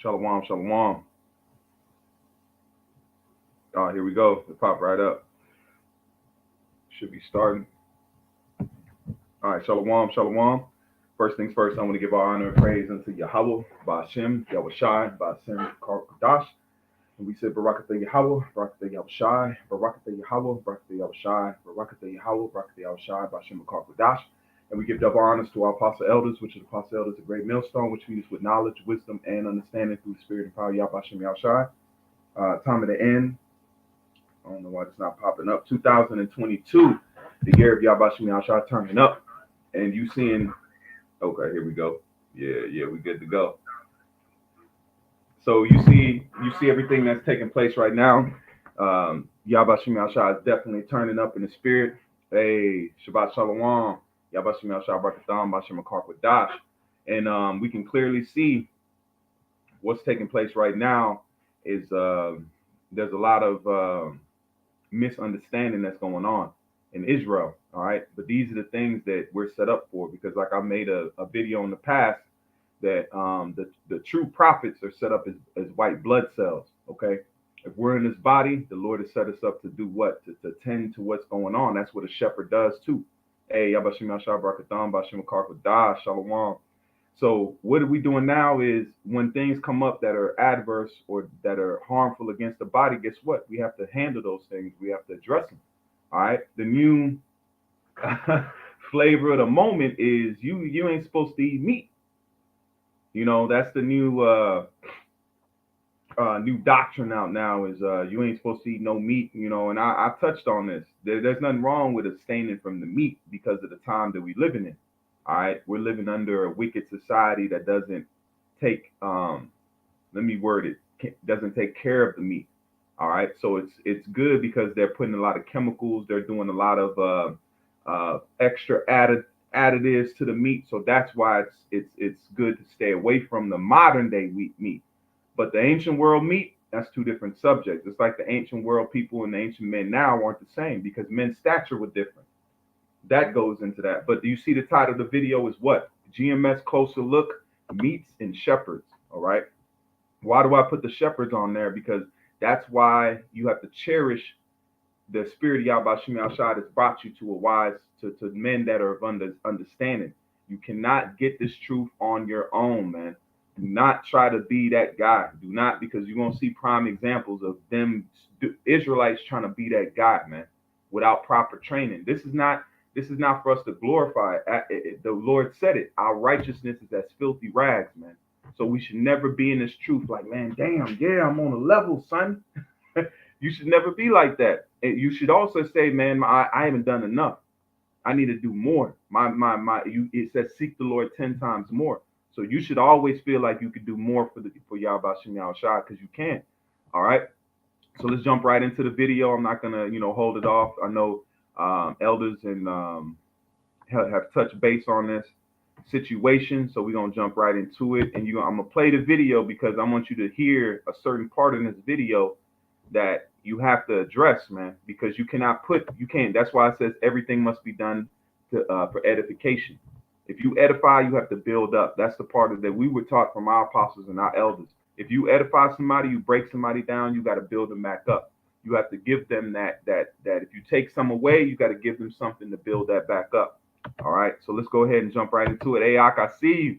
Shalom, shalom. Oh, here we go. It popped right up. Should be starting. All right, shalom, shalom. First things first, I want to give our honor and praise unto Yahweh, Ba'ashem, Yahushai, Ba'ashem, Karkadash. And we say Barakatah Yahweh, Barakatah Yahushai, Barakatah Yahweh, Barakatah Yahushai, Barakatah Yahweh, Barakatah Yahushai, Ba'ashem, Karkadash. And we give double honors to our apostle elders, which is apostle elders, a great millstone, which leads with knowledge, wisdom, and understanding through the spirit and power of Yahweh, Ba'ashem, Yahushai. Time of the end. I don't know why it's not popping up. 2022, the year of Yahweh Shai turning up, and you seeing? Okay, here we go. Yeah, we good to go. So you see everything that's taking place right now. Yahweh Shai is definitely turning up in the spirit. Hey, Shabbat Shalom. Yahweh Shai Barakatham Bashem Akarkwadash, and we can clearly see what's taking place right now. Is there's a lot of misunderstanding that's going on in Israel. All right. But these are the things that we're set up for, because like I made a video in the past that the true prophets are set up as white blood cells. Okay. If we're in this body, the Lord has set us up to do what? To tend to what's going on. That's what a shepherd does too. Hey, Yabashim Yashar Barakatham, Bashim Karkwadah, Shalom. So what are we doing now is when things come up that are adverse or that are harmful against the body, guess what? We have to handle those things. We have to address them. All right. The new flavor of the moment is you ain't supposed to eat meat. You know, that's the new new doctrine out now is you ain't supposed to eat no meat, you know, and I touched on this. There's nothing wrong with abstaining from the meat because of the time that we're living in. All right, we're living under a wicked society that doesn't take let me word it, doesn't take care of the meat. All right, so it's good because they're putting a lot of chemicals, they're doing a lot of extra additives to the meat, so that's why it's good to stay away from the modern day wheat meat. But the ancient world meat, that's two different subjects. It's like the ancient world people and the ancient men now aren't the same because men's stature was different. That goes into that. But do you see the title of the video is what? GMS Closer Look, Meats and Shepherds. All right. Why do I put the shepherds on there? Because that's why you have to cherish the spirit of Yahweh Shai that's brought you to a wise, to men that are of understanding. You cannot get this truth on your own, man. Do not try to be that guy. Do not, because you're going to see prime examples of them Israelites trying to be that guy, man, without proper training. This is not for us to glorify. The Lord said it. Our righteousness is as filthy rags, man. So we should never be in this truth like, man, damn, yeah, I'm on a level, son. You should never be like that. And you should also say, man, I haven't done enough. I need to do more. It says seek the Lord 10 times more. So you should always feel like you could do more for Yahweh Shai because you can. All right. So let's jump right into the video. I'm not gonna, hold it off. I know elders and have touched base on this situation, so we're gonna jump right into it. And I'm gonna play the video because I want you to hear a certain part in this video that you have to address, man, because you can't. That's why it says everything must be done for edification. If you edify, you have to build up. That's the part of that we were taught from our apostles and our elders. If you edify somebody, you break somebody down, you got to build them back up. You have to give them that if you take some away, you got to give them something to build that back up. All right. So let's go ahead and jump right into it. Ayok, I see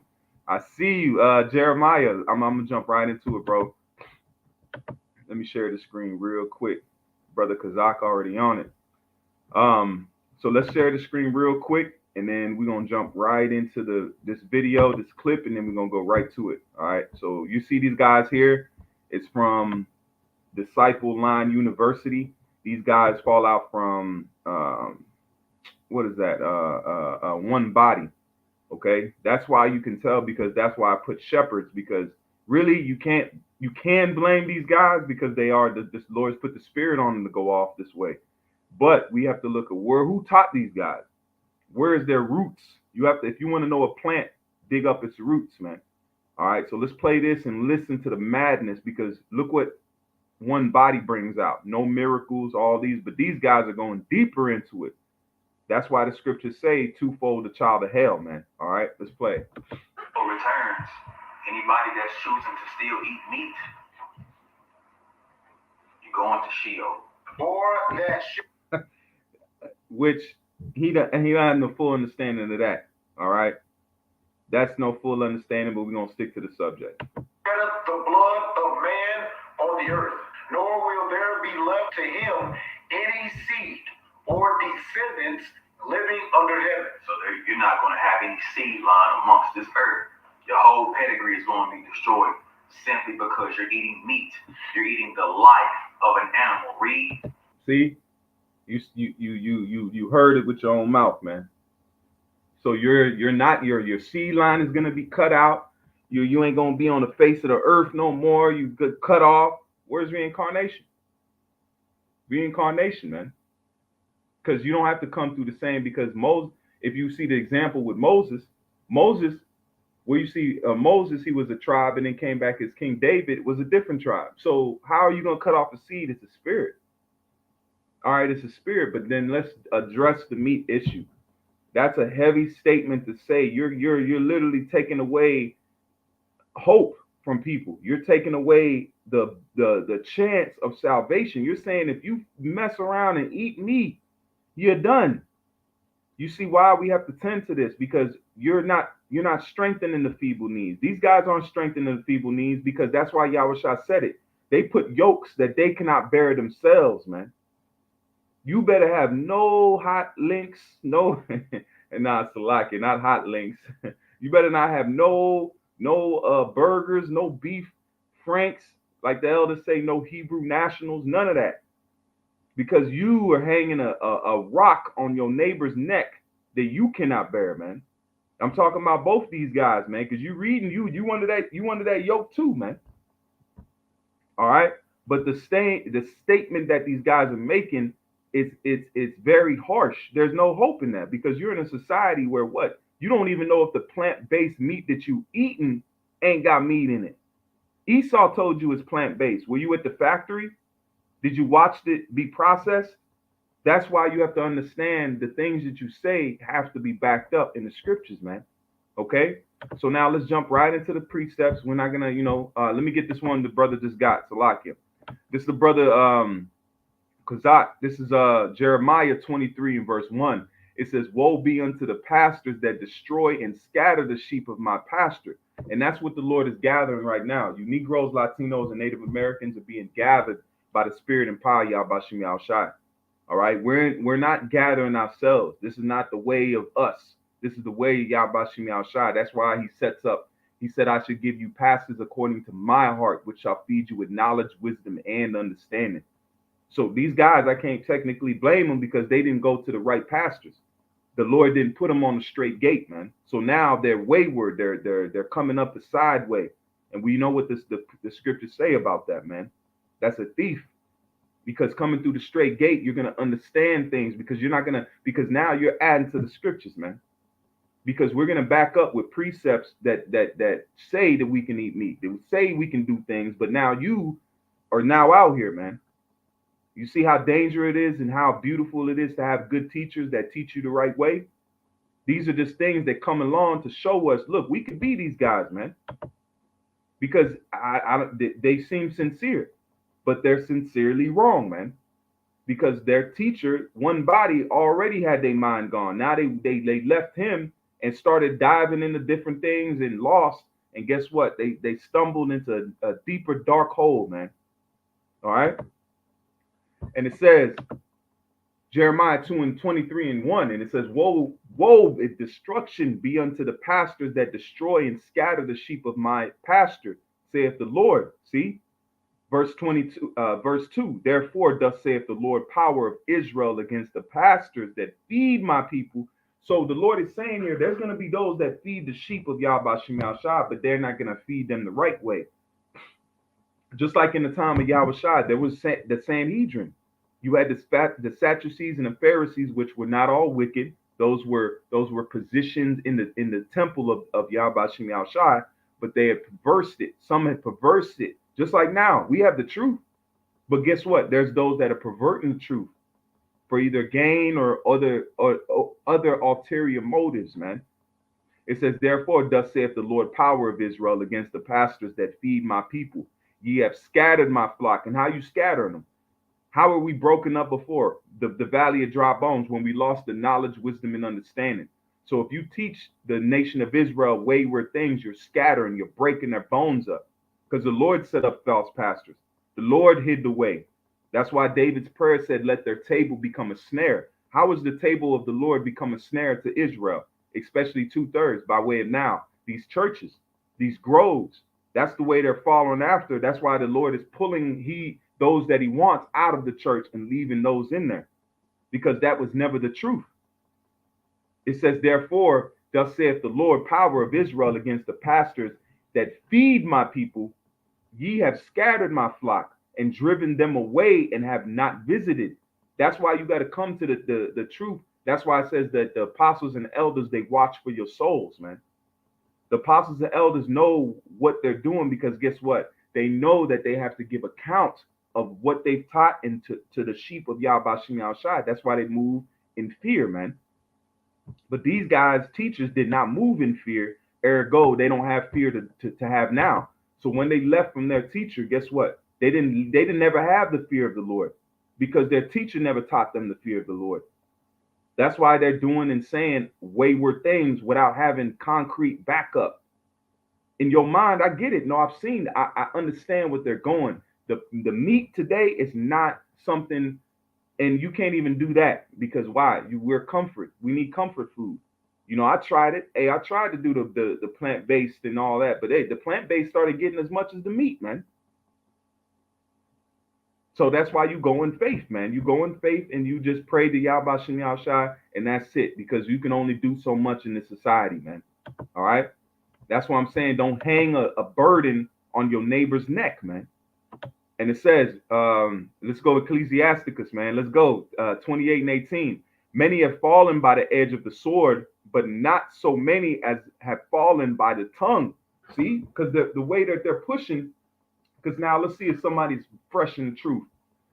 you. Jeremiah, I'm gonna jump right into it, bro. Let me share the screen real quick. Brother Kazak already on it. So let's share the screen real quick, and then we're gonna jump right into this video, this clip, and then we're gonna go right to it. All right. So you see these guys here. It's from Disciple Line University. These guys fall out from what is that? One Body. Okay. That's why you can tell, because that's why I put shepherds, because really you can blame these guys because they are the Lord's put the spirit on them to go off this way. But we have to look at who taught these guys. Where is their roots? You have to, if you want to know a plant, dig up its roots, man. All right, so let's play this and listen to the madness, because look what One Body brings out. No miracles, all these, but these guys are going deeper into it. That's why the scriptures say twofold the child of hell, man. All right, let's play. Returns. Anybody that's choosing to still eat meat, you're going to Sheol. Or that which he don't have no full understanding of that. All right, that's no full understanding, but we're gonna stick to the subject. sheddeth the blood of man on the earth, nor will there be left to him any seed or descendants living under heaven. So you're not going to have any seed line amongst this earth. Your whole pedigree is going to be destroyed simply because you're eating meat. You're eating the life of an animal. Read. See, you heard it with your own mouth, man. So you're not your seed line is gonna be cut out. You ain't gonna be on the face of the earth no more. You get cut off. Where's reincarnation? Reincarnation, man. Because you don't have to come through the same. Because Moses, if you see the example with Moses, where you see Moses, he was a tribe and then came back as King David was a different tribe. So how are you gonna cut off a seed? It's a spirit. All right, it's a spirit. But then let's address the meat issue. That's a heavy statement to say. You're literally taking away hope from people. You're taking away the chance of salvation. You're saying if you mess around and eat meat, you're done. You see why we have to tend to this, because you're not strengthening the feeble knees. These guys aren't strengthening the feeble knees, because that's why Yahushua said it. They put yokes that they cannot bear themselves, man. You better have no hot links, no, and not Salaki, not hot links. You better not have no burgers, no beef franks, like the elders say, no Hebrew nationals, none of that, because you are hanging a rock on your neighbor's neck that you cannot bear, man. I'm talking about both these guys, man, because you reading you under that yoke too, man. All right, but the statement that these guys are making, it's very harsh. There's no hope in that, because you're in a society where what? You don't even know if the plant-based meat that you eating ain't got meat in it. Esau told you it's plant-based. Were you at the factory? Did you watch it be processed? That's why you have to understand the things that you say have to be backed up in the scriptures, man. Okay? So now let's jump right into the precepts. We're not gonna, let me get this one the brother just got, Salakia. This is the brother Kazak. This is Jeremiah 23 and verse 1. It says, woe be unto the pastors that destroy and scatter the sheep of my pasture. And that's what the Lord is gathering right now. You Negroes, Latinos, and Native Americans are being gathered by the Spirit and power, Yahbashim Yahushai. All right, we're not gathering ourselves. This is not the way of us. This is the way of Yahbashim Yahushai. That's why he sets up. He said, I should give you pastors according to my heart, which shall feed you with knowledge, wisdom, and understanding. So these guys, I can't technically blame them, because they didn't go to the right pastors. The Lord didn't put them on the straight gate, man. So now they're wayward. They're coming up the side way, and we know what the scriptures say about that, man. That's a thief. Because coming through the straight gate, you're gonna understand things, because because now you're adding to the scriptures, man. Because we're gonna back up with precepts that say that we can eat meat, that say we can do things, but now you are now out here, man. You see how dangerous it is and how beautiful it is to have good teachers that teach you the right way. These are just things that come along to show us, look, we could be these guys, man. Because they seem sincere, but they're sincerely wrong, man. Because their teacher, one body, already had their mind gone. Now they left him and started diving into different things and lost. And guess what? They stumbled into a deeper dark hole, man. All right. And it says, Jeremiah 2 and 23 and 1, and it says, woe, if destruction be unto the pastors that destroy and scatter the sheep of my pasture, saith the Lord. See? Verse 22, verse 2, therefore thus saith the Lord, power of Israel, against the pastors that feed my people. So the Lord is saying here, there's going to be those that feed the sheep of Yahbashim Yahushua, but they're not going to feed them the right way. Just like in the time of Yahushua, there was the Sanhedrin. You had the Sadducees and the Pharisees, which were not all wicked. Those were positions in the temple of Yahbashim Yahushua, but they had perversed it. Some had perversed it. Just like now, we have the truth. But guess what? There's those that are perverting the truth for either gain or other ulterior motives, man. It says, therefore, thus saith the Lord power of Israel against the pastors that feed my people. Ye have scattered my flock. And how you scattering them? How are we broken up before? The valley of dry bones, when we lost the knowledge, wisdom, and understanding. So if you teach the nation of Israel wayward things, you're scattering, you're breaking their bones up. Because the Lord set up false pastors. The Lord hid the way. That's why David's prayer said, let their table become a snare. How is the table of the Lord become a snare to Israel, especially 2/3 by way of now? These churches, these groves, that's the way they're following after. That's why the Lord is pulling those that he wants out of the church and leaving those in there, because that was never the truth. It says, therefore, thus saith the Lord, power of Israel against the pastors that feed my people. Ye have scattered my flock and driven them away and have not visited. That's why you got to come to the truth. That's why it says that the apostles and elders, they watch for your souls, man. The apostles and elders know what they're doing, because guess what? They know that they have to give account of what they've taught into to the sheep of Yahweh Shem Shai. That's why they move in fear, man. But these guys, teachers, did not move in fear. Ergo, they don't have fear to have now. So when they left from their teacher, guess what? They didn't never have the fear of the Lord, because their teacher never taught them the fear of the Lord. That's why they're doing and saying wayward things without having concrete backup. In your mind, I get it. No, I've seen, I understand what they're going. The meat today is not something, and you can't even do that, because why? We're comfort. We need comfort food. You know, I tried it. Hey, I tried to do the plant-based and all that, but hey, the plant-based started getting as much as the meat, man. So that's why you go in faith, man. You go in faith and you just pray to Yahweh Shem Shai, and that's it, because you can only do so much in this society, man. All right? That's why I'm saying don't hang a burden on your neighbor's neck, man. And it says, let's go Ecclesiasticus, man. Let's go 28 and 18. Many have fallen by the edge of the sword, but not so many as have fallen by the tongue. See, because the way that they're pushing, because now let's see if somebody's fresh in the truth.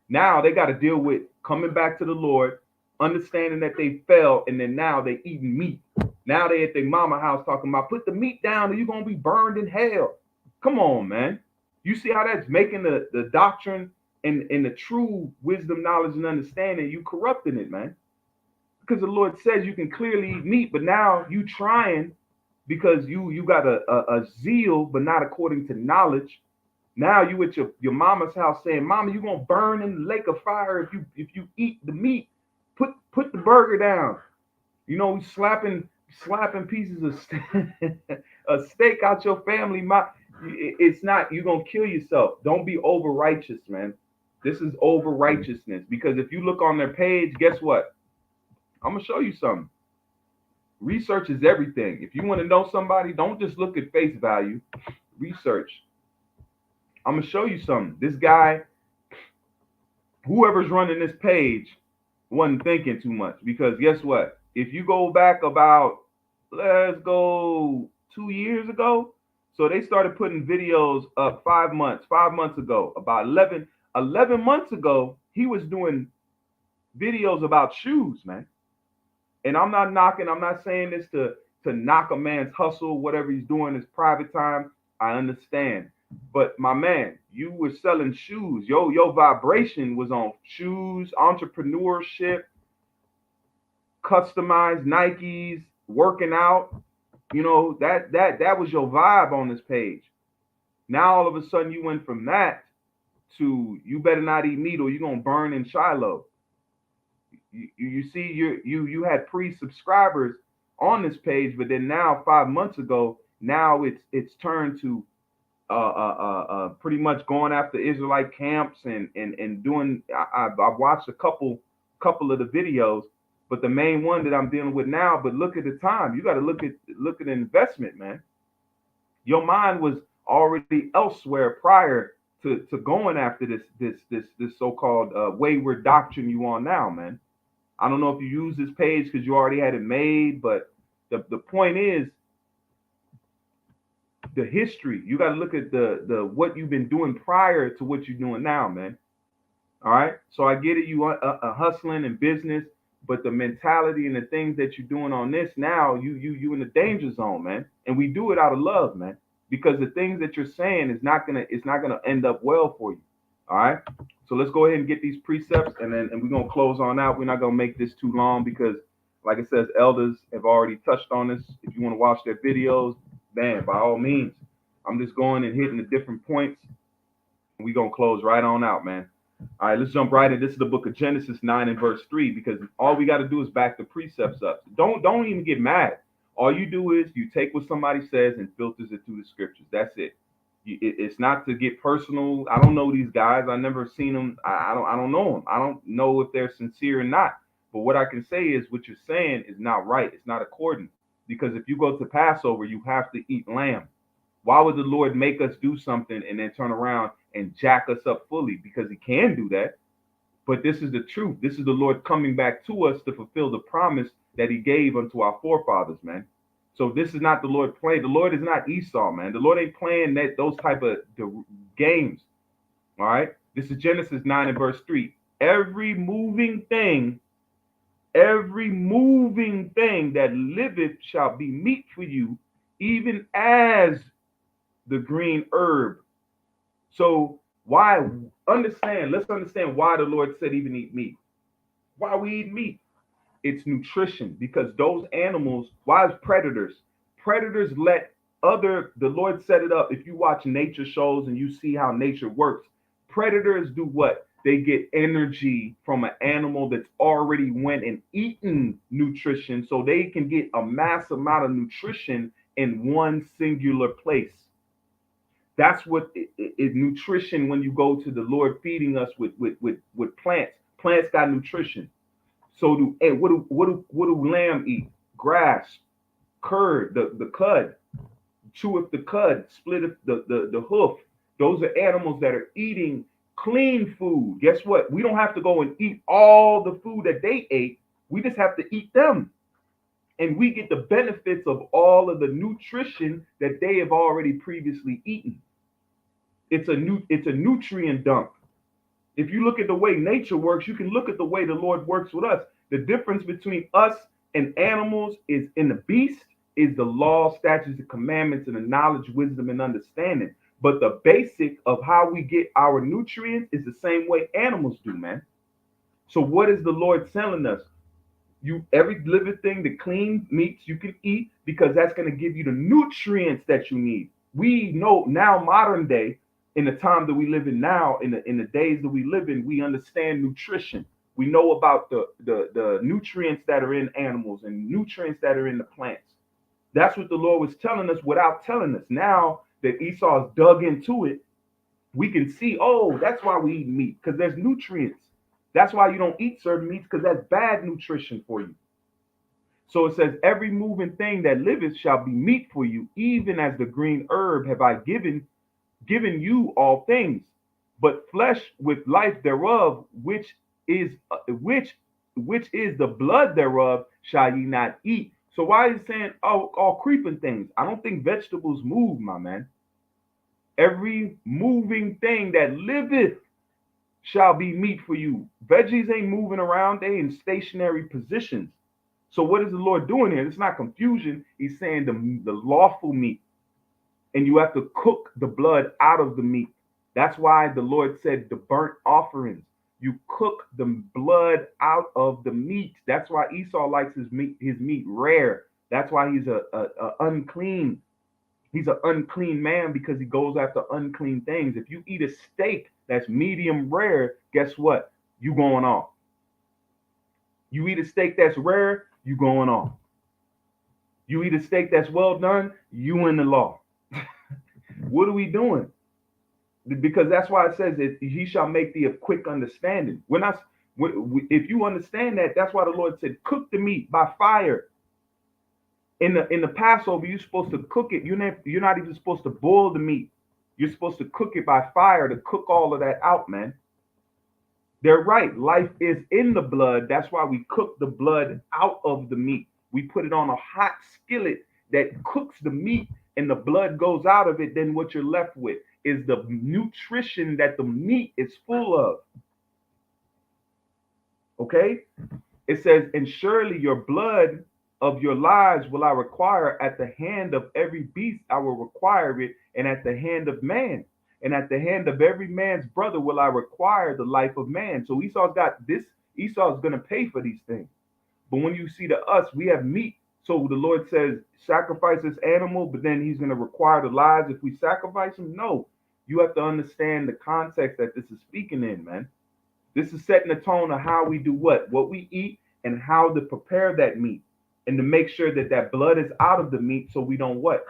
Now they got to deal with coming back to the Lord, understanding that they fell, and then now they eating meat. Now they at their mama house talking about, put the meat down or you're going to be burned in hell. Come on, man. You see how that's making the doctrine and the true wisdom, knowledge, and understanding, you corrupting it, man. Because the Lord says you can clearly eat meat, but now you trying, because you got a zeal, but not according to knowledge. Now you at your mama's house saying, Mama, you're going to burn in the lake of fire if you eat the meat. Put the burger down. You know, slapping pieces of steak out your family. It's not, you're going to kill yourself. Don't be over righteous, man. This is over righteousness, because if you look on their page, guess what? I'm going to show you something. Research is everything. If you want to know somebody, don't just look at face value. Research. I'm going to show you something. This guy, whoever's running this page, wasn't thinking too much, because guess what? If you go back about, let's go 2 years ago, so they started putting videos up 5 months ago. About 11 months ago, he was doing videos about shoes, man. And I'm not knocking, I'm not saying this to knock a man's hustle, whatever he's doing his private time. I understand. But my man, you were selling shoes. Your vibration was on shoes, entrepreneurship, customized Nikes, working out. You know, that was your vibe on this page. Now all of a sudden you went from that to you better not eat meat or you're gonna burn in Shiloh. You see, you had pre-subscribers on this page, but then now 5 months ago, now it's turned to pretty much going after Israelite camps and doing. I've watched a couple of the videos, but the main one that I'm dealing with now. But look at the time. You got to look at the investment, man. Your mind was already elsewhere prior to going after this so-called wayward doctrine you on now, man. I don't know if you use this page because you already had it made, but the point is the history. You got to look at the what you've been doing prior to what you're doing now, man. All right. So I get it. You are hustling in business, But the mentality and the things that you're doing on this now, you in the danger zone, man. And we do it out of love, man, because the things that you're saying is not gonna it's not gonna end up well for you. All right. So let's go ahead and get these precepts, and we're gonna close on out. We're not gonna make this too long because, like it says, elders have already touched on this. If you want to watch their videos, man, by all means. I'm just going and hitting the different points. And we're gonna close right on out, man. All right, let's jump right in. This is the book of Genesis 9 and verse 3, because all we got to do is back the precepts up. Don't even get mad. All you do is you take what somebody says and filters it through the scriptures. That's it. It's not to get personal. I don't know these guys. I never seen them. I don't know them. I don't know if they're sincere or not. But what I can say is what you're saying is not right. It's not accordant. Because if you go to Passover, you have to eat lamb. Why would the Lord make us do something and then turn around and jack us up fully? Because he can do that. But this is the truth. This is the Lord coming back to us to fulfill the promise that he gave unto our forefathers, man. So this is not the Lord playing. The Lord is not Esau, man. The Lord ain't playing those type of games. All right. This is Genesis 9 and verse 3. Every moving thing that liveth shall be meat for you, even as the green herb. So why let's understand why the Lord said even eat meat. Why we eat meat? It's nutrition, because those animals, why is predators? Predators the Lord set it up. If you watch nature shows and you see how nature works, predators do what? They get energy from an animal that's already went and eaten nutrition, so they can get a mass amount of nutrition in one singular place. That's what is nutrition when you go to the Lord feeding us with plants. Plants got nutrition. So what do lamb eat? Grass, curd, the cud, cheweth the cud, splitteth the hoof. Those are animals that are eating clean food. Guess what? We don't have to go and eat all the food that they ate. We just have to eat them. And we get the benefits of all of the nutrition that they have already previously eaten. It's a nutrient dump. If you look at the way nature works, you can look at the way the Lord works with us. The difference between us and animals is in the beast is the law, statutes, and commandments, and the knowledge, wisdom, and understanding. But the basic of how we get our nutrients is the same way animals do, man. So what is the Lord telling us? Every living thing, the clean meats you can eat, because that's going to give you the nutrients that you need. We know now, modern day, in the time that we live in now, in the days that we live in, we understand nutrition. We know about the nutrients that are in animals and nutrients that are in the plants. That's what the Lord was telling us without telling us. Now that Esau's dug into it, we can see, oh, that's why we eat meat, because there's nutrients. That's why you don't eat certain meats, because that's bad nutrition for you. So it says, every moving thing that liveth shall be meat for you, even as the green herb have I given you all things. But flesh with life thereof, which is the blood thereof, shall ye not eat. So why is it saying all creeping things? I don't think vegetables move, my man. Every moving thing that liveth shall be meat for you. Veggies ain't moving around, they in stationary positions. So what is the Lord doing here? It's not confusion. He's saying the lawful meat. And you have to cook the blood out of the meat. That's why the Lord said the burnt offerings. You cook the blood out of the meat. That's why Esau likes his meat rare. That's why he's a unclean. He's an unclean man, because he goes after unclean things. If you eat a steak that's medium rare, guess what? You going off. You eat a steak that's rare, you going off. You eat a steak that's well done, you in the law. What are we doing? Because that's why it says that he shall make thee of quick understanding. If you understand that, that's why the Lord said, cook the meat by fire. In the Passover, you're supposed to cook it. You're not even supposed to boil the meat. You're supposed to cook it by fire, to cook all of that out, man. They're right. Life is in the blood. That's why we cook the blood out of the meat. We put it on a hot skillet that cooks the meat, and the blood goes out of it. Then what you're left with is the nutrition that the meat is full of. Okay? It says, and surely your blood of your lives will I require at the hand of every beast, I will require it, and at the hand of man. And at the hand of every man's brother will I require the life of man. So Esau's got this, Esau's going to pay for these things. But when you see to us, we have meat. So the Lord says, sacrifice this animal, but then he's going to require the lives if we sacrifice them. No, you have to understand the context that this is speaking in, man. This is setting the tone of how we do what we eat, and how to prepare that meat, and to make sure that that blood is out of the meat, so we don't what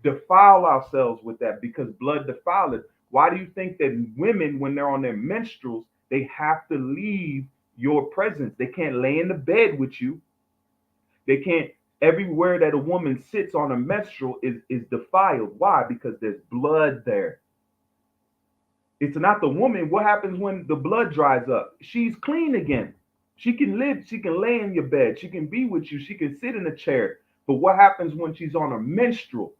defile ourselves with that, because blood defileth. Why do you think that women, when they're on their menstruals, they have to leave your presence? They can't lay in the bed with you. They can't. Everywhere that a woman sits on a menstrual is defiled. Why? Because there's blood there. It's not the woman. What happens when the blood dries up? She's clean again. She can live, she can lay in your bed, she can be with you, she can sit in a chair. But what happens when she's on a menstrual?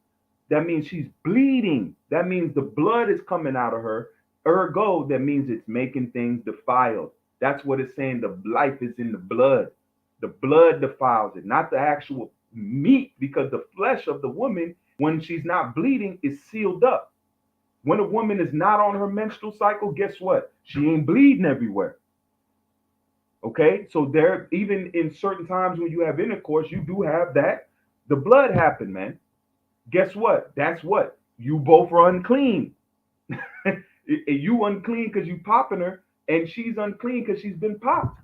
That means she's bleeding. That means the blood is coming out of her. Ergo, that means it's making things defiled. That's what it's saying. The life is in the blood. The blood defiles it, not the actual meat, because the flesh of the woman, when she's not bleeding, is sealed up. When a woman is not on her menstrual cycle, guess what? She ain't bleeding everywhere. Okay, so there, even in certain times when you have intercourse, you do have that. The blood happened, man. Guess what? That's what you both are unclean. You unclean because you popping her, and she's unclean because she's been popped.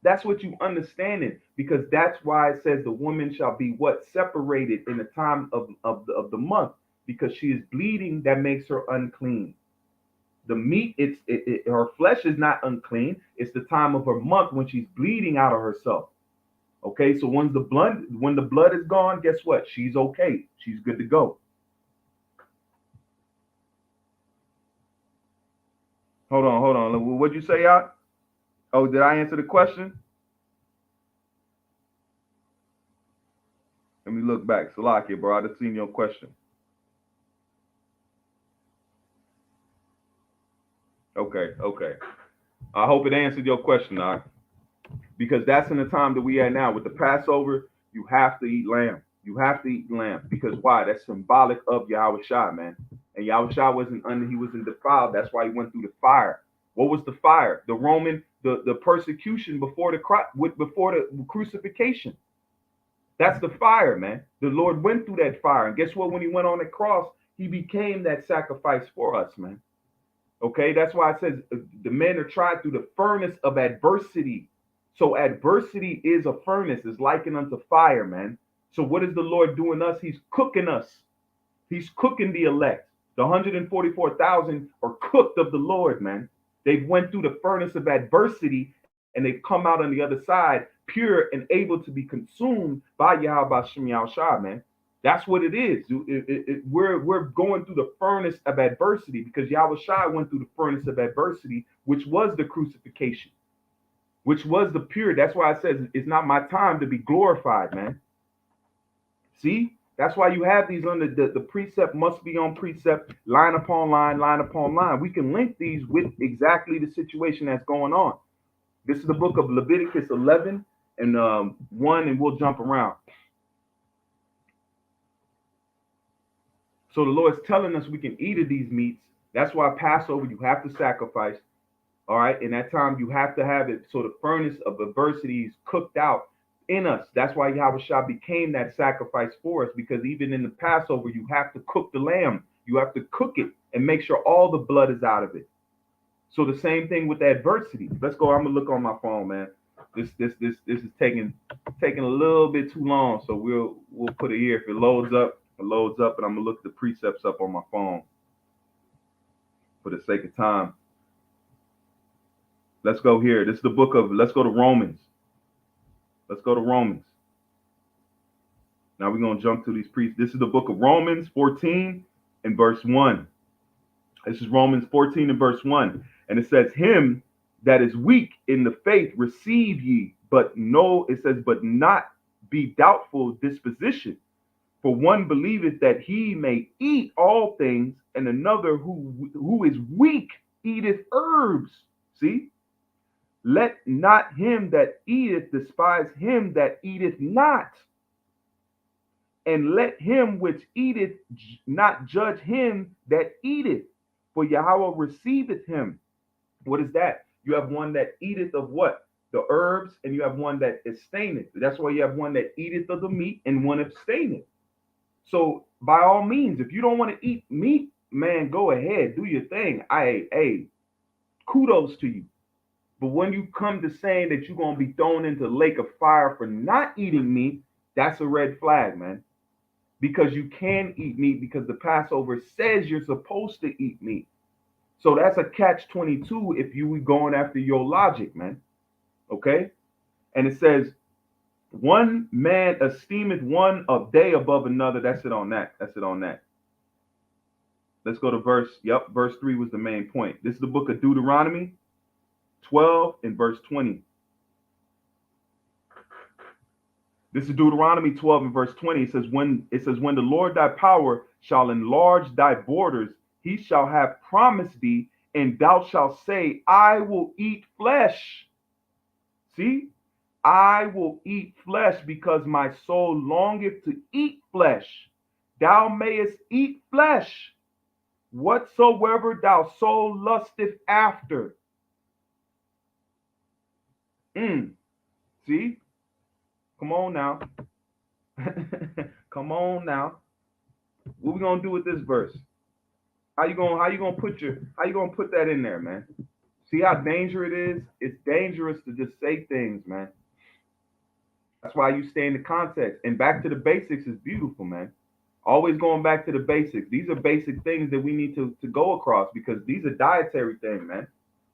That's what you understand it, because that's why it says the woman shall be what separated in the time of the month, because she is bleeding. That makes her unclean. The meat, her flesh is not unclean. It's the time of her month when she's bleeding out of herself. Okay, so when the blood is gone, guess what? She's okay. She's good to go. Hold on. What'd you say, Yacht? Oh, did I answer the question? Let me look back. Salakia, bro. I just seen your question. Okay. I hope it answered your question, Doc. Because that's in the time that we are now. With the Passover, you have to eat lamb. You have to eat lamb. Because why? That's symbolic of Yahweh Shai, man. And Yahweh Shai he wasn't defiled. That's why he went through the fire. What was the fire? The persecution before the crucifixion. That's the fire, man. The Lord went through that fire. And guess what? When he went on the cross, he became that sacrifice for us, man. Okay, that's why it says the men are tried through the furnace of adversity. So adversity is a furnace, is likened unto fire, man. So what is the Lord doing us? He's cooking us. He's cooking the elect. The 144,000 are cooked of the Lord, man. They've went through the furnace of adversity, and they've come out on the other side pure and able to be consumed by Yahweh Shem Yahushua, man. That's what it is. We're going through the furnace of adversity, because Yahweh Shai went through the furnace of adversity, which was the crucifixion, which was the pure. That's why it says it's not my time to be glorified, man. See, that's why you have these under the precept must be on precept, line upon line, line upon line. We can link these with exactly the situation that's going on. This is the book of Leviticus 11 and 1, and we'll jump around. So the Lord's telling us we can eat of these meats. That's why Passover, you have to sacrifice. All right. In that time, you have to have it. So the furnace of adversity is cooked out in us. That's why Yahweh Shah became that sacrifice for us, because even in the Passover, you have to cook the lamb. You have to cook it and make sure all the blood is out of it. So the same thing with adversity. Let's go. I'm gonna look on my phone, man. This is taking a little bit too long. So we'll put it here. If it loads up, and I'm gonna look the precepts up on my phone for the sake of time. Let's go here. This is the book of, let's go to Romans. Let's go to Romans. Now we're going to jump to these precepts. This is the book of Romans 14 and verse 1. This is Romans 14 and verse 1. And it says, him that is weak in the faith receive ye, but no, it says, but not be doubtful disposition. For one believeth that he may eat all things, and another who is weak eateth herbs. See? Let not him that eateth despise him that eateth not, and let him which eateth not judge him that eateth, for Yahweh receiveth him. What is that? You have one that eateth of what? The herbs, and you have one that abstaineth. That's why you have one that eateth of the meat and one abstaineth. So by all means, if you don't want to eat meat, man, go ahead, do your thing. Hey, kudos to you. But when you come to saying that you're gonna be thrown into the lake of fire for not eating meat, that's a red flag, man. Because you can eat meat because the Passover says you're supposed to eat meat. So that's a catch 22 if you were going after your logic, man. Okay? And it says, one man esteemeth one a day above another. That's it on that. That's it on that. Let's go to verse 3 was the main point. This is the book of Deuteronomy 12 and verse 20. This is Deuteronomy 12 and verse 20. It says, when the Lord thy power shall enlarge thy borders, he shall have promised thee, and thou shalt say, I will eat flesh. See? I will eat flesh because my soul longeth to eat flesh. Thou mayest eat flesh, whatsoever thou soul lusteth after. See? Come on now. Come on now. What we gonna do with this verse? How you gonna put that in there, man? See how dangerous it is? It's dangerous to just say things, man. That's why you stay in the context. And back to the basics is beautiful, man. Always going back to the basics. These are basic things that we need to go across because these are dietary things, man.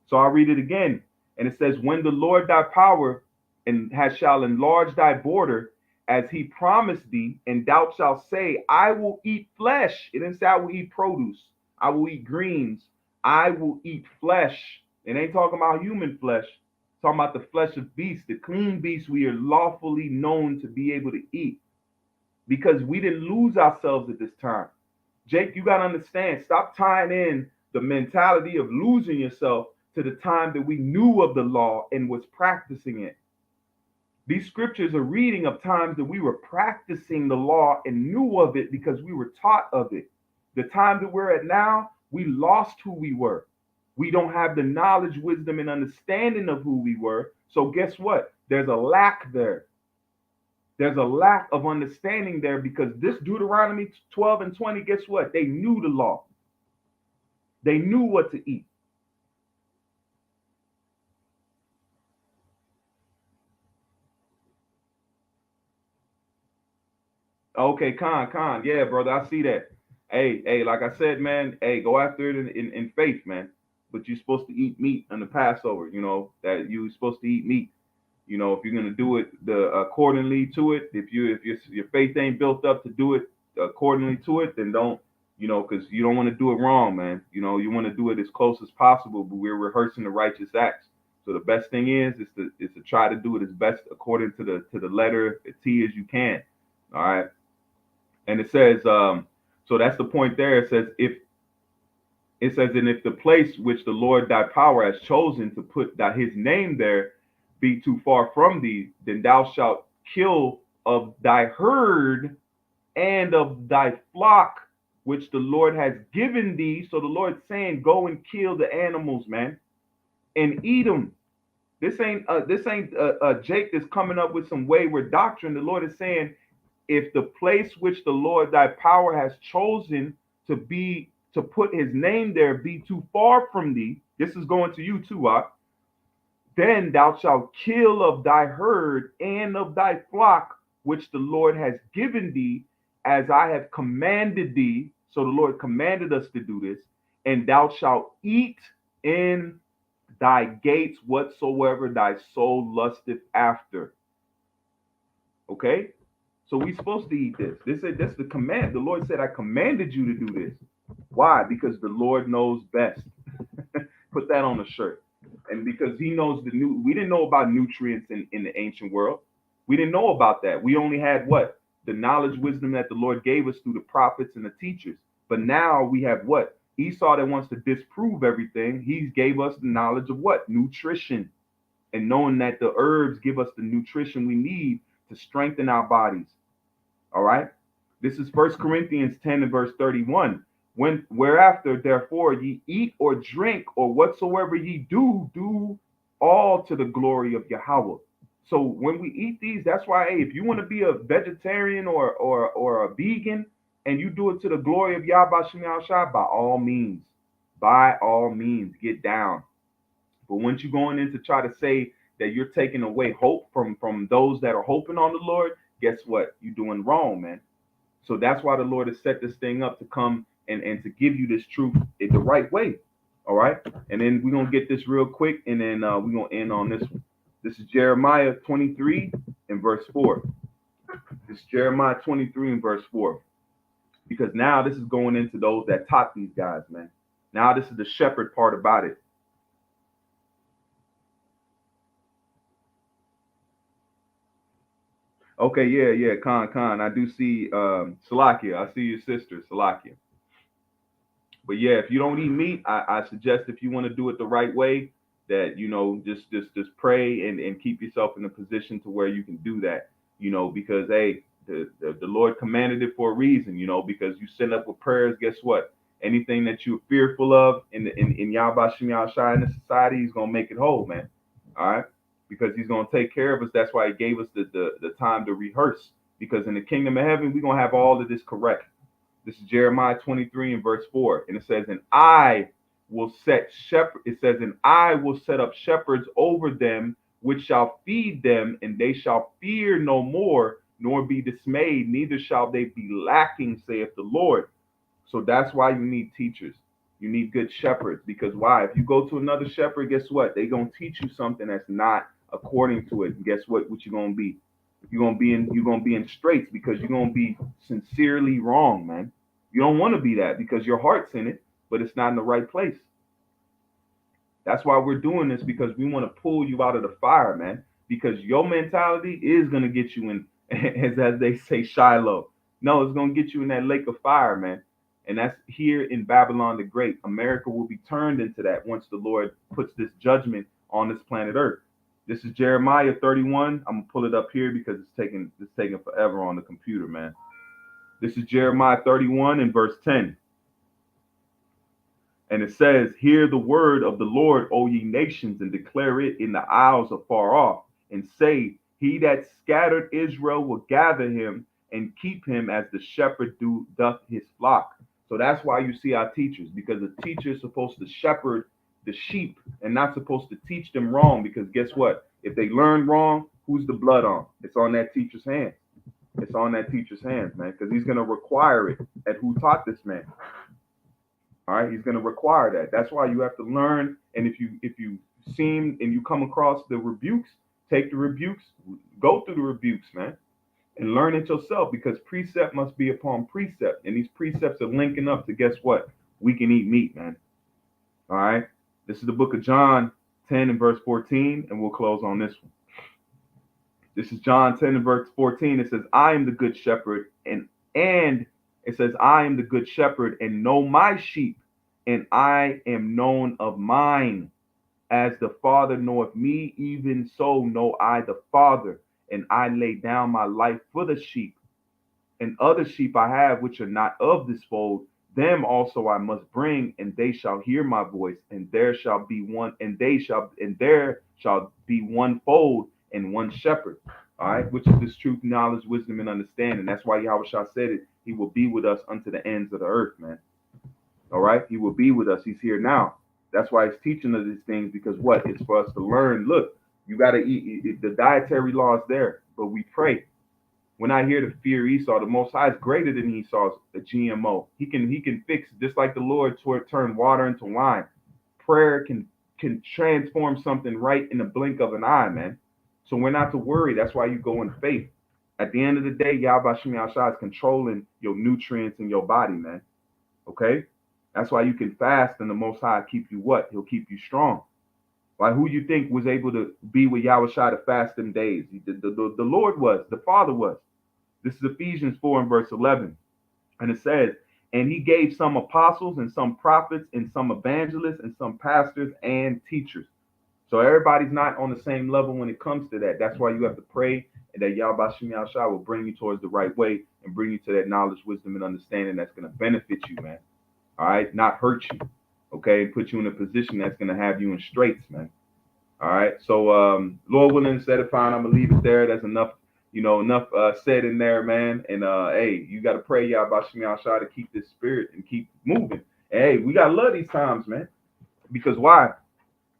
So I'll read it again. And it says, when the Lord thy power and shall enlarge thy border, as he promised thee, and thou shalt say, I will eat flesh. It didn't say I will eat produce. I will eat greens. I will eat flesh. It ain't talking about human flesh. It's talking about the flesh of beasts, the clean beasts we are lawfully known to be able to eat. Because we didn't lose ourselves at this time. Jake, you got to understand, stop tying in the mentality of losing yourself to the time that we knew of the law and was practicing it. These scriptures are reading of times that we were practicing the law and knew of it because we were taught of it. The time that we're at now, we lost who we were. We don't have the knowledge, wisdom, and understanding of who we were. So guess what? There's a lack there. There's a lack of understanding there because this Deuteronomy 12 and 20, guess what? They knew the law. They knew what to eat. Okay, Khan. Yeah, brother, I see that. Hey, like I said, man, hey, go after it in faith, man. But you're supposed to eat meat on the Passover, that you're supposed to eat meat. If you're gonna do it accordingly to it, if your faith ain't built up to do it accordingly to it, then don't, because you don't want to do it wrong, man. You want to do it as close as possible, but we're rehearsing the righteous acts. So the best thing is to try to do it as best according to the letter T as you can. All right. And it says, so that's the point there. And if the place which the Lord thy power has chosen to put his name there be too far from thee, then thou shalt kill of thy herd and of thy flock which the Lord has given thee. So the Lord's saying, go and kill the animals, man, and eat them. This ain't Jake that's coming up with some wayward doctrine. The Lord is saying, if the place which the Lord thy power has chosen to put his name there be too far from thee, this is going to you too, then thou shalt kill of thy herd and of thy flock, which the Lord has given thee, as I have commanded thee. So the Lord commanded us to do this, and thou shalt eat in thy gates whatsoever thy soul lusteth after. Okay? So we're supposed to eat this. That's the command. The Lord said, I commanded you to do this. Why? Because the Lord knows best. Put that on a shirt. And because he knows we didn't know about nutrients in the ancient world. We didn't know about that. We only had what? The knowledge, wisdom that the Lord gave us through the prophets and the teachers. But now we have what? Esau that wants to disprove everything. He gave us the knowledge of what? Nutrition. and knowing that the herbs give us the nutrition we need to strengthen our bodies. All right. This is First Corinthians 10 and verse 31. When whereafter therefore ye eat or drink or whatsoever ye do, do all to the glory of Yahweh. So when we eat these, that's why, hey, if you want to be a vegetarian or a vegan and you do it to the glory of Yahweh Shem Shai, by all means, get down. But once you're going in to try to say that you're taking away hope from those that are hoping on the Lord, guess what? You're doing wrong, man. So that's why the Lord has set this thing up to come and to give you this truth in the right way. All right. And then we're going to get this real quick, and then we're going to end on this one. This is Jeremiah 23 and verse 4. This is Jeremiah 23 and verse 4. Because now this is going into those that taught these guys, man. Now this is the shepherd part about it. Okay, yeah, Khan. I do see Salakia. I see your sister, Salakia. But yeah, if you don't eat meat, I suggest if you want to do it the right way, that just pray and keep yourself in a position to where you can do that. Because hey, the Lord commanded it for a reason. Because you send up with prayers. Guess what? Anything that you're fearful of in Yahweh Shem Shai in the society, He's gonna make it whole, man. All right. Because He's going to take care of us. That's why He gave us the time to rehearse. Because in the kingdom of heaven, we're going to have all of this correct. This is Jeremiah 23 and verse 4. And it says, and I will set up shepherds over them, which shall feed them, and they shall fear no more, nor be dismayed, neither shall they be lacking, saith the Lord. So that's why you need teachers. You need good shepherds. Because why? If you go to another shepherd, guess what? They're going to teach you something that's not according to it. And guess what you're going to be? You're going to be in straits, because you're going to be sincerely wrong, man. You don't want to be that, because your heart's in it, but it's not in the right place. That's why we're doing this, because we want to pull you out of the fire, man. Because your mentality is going to get you in, as they say, Shiloh. No, it's going to get you in that lake of fire, man. And that's here in Babylon the Great. America will be turned into that once the Lord puts this judgment on this planet Earth. This is Jeremiah 31. I'm gonna pull it up here because it's taking forever on the computer, man. This is Jeremiah 31 and verse 10. And it says, hear the word of the Lord, O ye nations, and declare it in the isles afar off, and say, he that scattered Israel will gather him and keep him as the shepherd doth his flock. So that's why you see our teachers, because the teacher is supposed to shepherd the sheep and not supposed to teach them wrong. Because guess what? If they learn wrong, who's the blood on? It's on that teacher's hands. It's on that teacher's hands, man, because he's going to require it at who taught this man. All right, he's going to require that. That's why you have to learn. And if you seem and you come across the rebukes, take the rebukes, go through the rebukes, man. And learn it yourself, because precept must be upon precept. And these precepts are linking up to, guess what? We can eat meat, man. All right. This is the book of John 10 and verse 14. And we'll close on this one. This is John 10 and verse 14. It says, I am the good shepherd. And it says, I am the good shepherd and know my sheep, and I am known of mine. As the Father knoweth me, even so know I the Father. And I lay down my life for the sheep. And other sheep I have which are not of this fold, them also I must bring, and they shall hear my voice, and there shall be one fold and one shepherd. All right, which is this truth, knowledge, wisdom, and understanding. That's why Yahweh Shah said it. He will be with us unto the ends of the earth, man. All right, he will be with us. He's here now. That's why he's teaching us these things, because what? It's for us to learn. Look, you got to eat. The dietary law is there, but we pray. We're not here to fear Esau. The Most High is greater than Esau's a GMO. He can fix, just like the Lord turned water into wine. Prayer can transform something right in the blink of an eye, man. So we're not to worry. That's why you go in faith. At the end of the day, Yahweh Shem Shai is controlling your nutrients in your body, man. Okay? That's why you can fast, and the Most High keep you what? He'll keep you strong. Like, who you think was able to be with Yahweh Shai to fast them days? The Lord was. The Father was. This is Ephesians 4 and verse 11. And it says, and he gave some apostles and some prophets and some evangelists and some pastors and teachers. So everybody's not on the same level when it comes to that. That's why you have to pray, and that Yahweh Shem Yahshua will bring you towards the right way and bring you to that knowledge, wisdom, and understanding that's going to benefit you, man. All right, not hurt you. Okay, put you in a position that's going to have you in straits, man. All right. So, Lord willing, said it fine. I'm gonna leave it there. That's enough, enough said in there, man. And hey, you gotta pray, y'all, about Shema Shah to keep this spirit and keep moving. And, hey, we gotta love these times, man. Because why?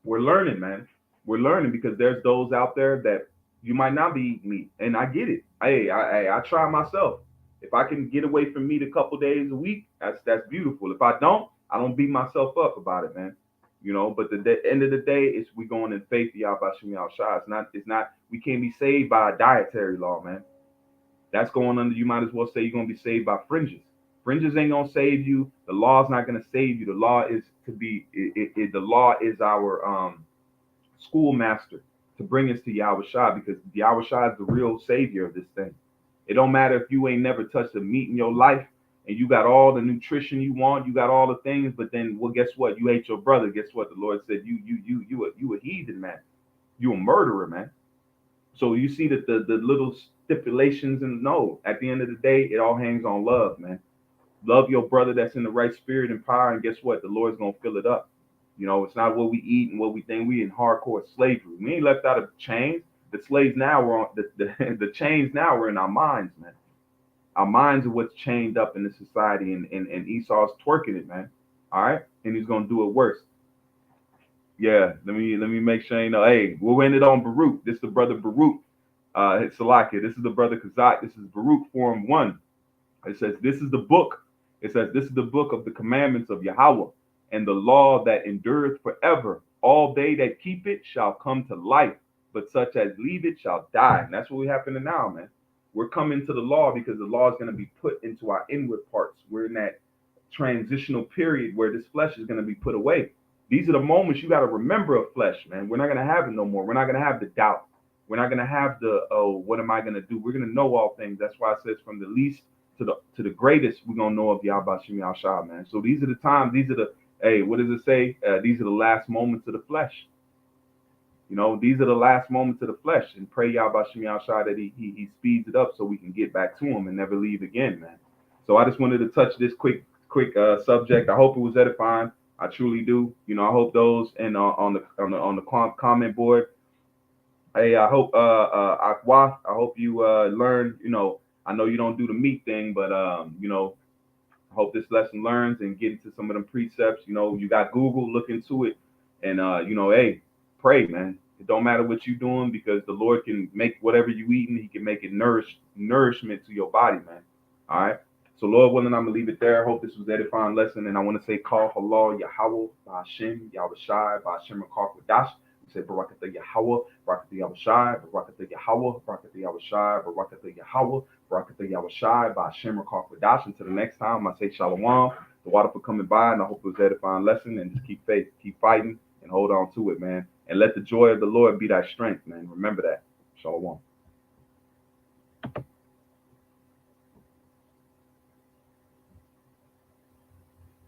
We're learning, man. We're learning because there's those out there that you might not be eating meat, and I get it. Hey, I try myself. If I can get away from meat a couple days a week, that's beautiful. If I don't beat myself up about it, man. But the end of the day, it's we going in faith, Yahweh Shem Shah. It's not. We can't be saved by a dietary law, man. That's going under. You might as well say you're gonna be saved by fringes. Fringes ain't gonna save you. The law's not gonna save you. The law is to be. The law is our schoolmaster to bring us to Yahweh Shah, because Yahweh Shah is the real savior of this thing. It don't matter if you ain't never touched a meat in your life and you got all the nutrition you want, you got all the things, but then, well, guess what? You hate your brother. Guess what? The Lord said you a heathen, man. You a murderer, man. So you see that the little stipulations, and no, at the end of the day, it all hangs on love, man. Love your brother that's in the right spirit and power, and guess what? The Lord's gonna fill it up. It's not what we eat and what we think. We in hardcore slavery. We ain't left out of chains. The slaves now were on the chains now were in our minds, man. Our minds are what's chained up in the society, and Esau's twerking it, man. All right, and he's gonna do it worse. Yeah, let me make sure you know. Hey, we'll end it on Baruch. This is the brother Baruch. It's Salakia. This is the brother Kazak. This is Baruch Form 1. It says, this is the book. It says, this is the book of the commandments of Yahweh, and the law that endureth forever. All they that keep it shall come to life, but such as leave it shall die. And that's what we happen to now, man. We're coming to the law because the law is going to be put into our inward parts. We're in that transitional period where this flesh is going to be put away. These are the moments you got to remember of flesh, man. We're not going to have it no more. We're not going to have the doubt. We're not going to have the, oh, what am I going to do? We're going to know all things. That's why it says from the least to the greatest, we're going to know of Yahweh Shem Shah, man. So these are the times, these are the, hey, what does it say? These are the last moments of the flesh. These are the last moments of the flesh. And pray Yahweh Shem Shah that he speeds it up so we can get back to him and never leave again, man. So I just wanted to touch this quick subject. I hope it was edifying. I truly do. I hope those and on the comment board. Hey, I hope Akwa, I hope you learn. I know you don't do the meat thing, but I hope this lesson learns and get into some of them precepts. You got Google, look into it, and hey, pray, man. It don't matter what you're doing, because the Lord can make whatever you eating. He can make it nourishment to your body, man. All right. So Lord willing, I'm gonna leave it there. I hope this was an edifying lesson, and I want to say, call halal Yahweh, Ba'ashem, Yahweh Shai, Ba'ashem Rakar. We say Barakatah Yahweh, Barakatah Yahweh Shai, Barakatah Yahweh, Barakatah Yahweh Shai, Barakatah Yahweh, Barakatah Yahweh Shai, Ba'ashem Rakar. Until the next time, I say Shalom. The water for coming by, and I hope it was an edifying lesson. And just keep faith, keep fighting, and hold on to it, man. And let the joy of the Lord be thy strength, man. Remember that. Shalom.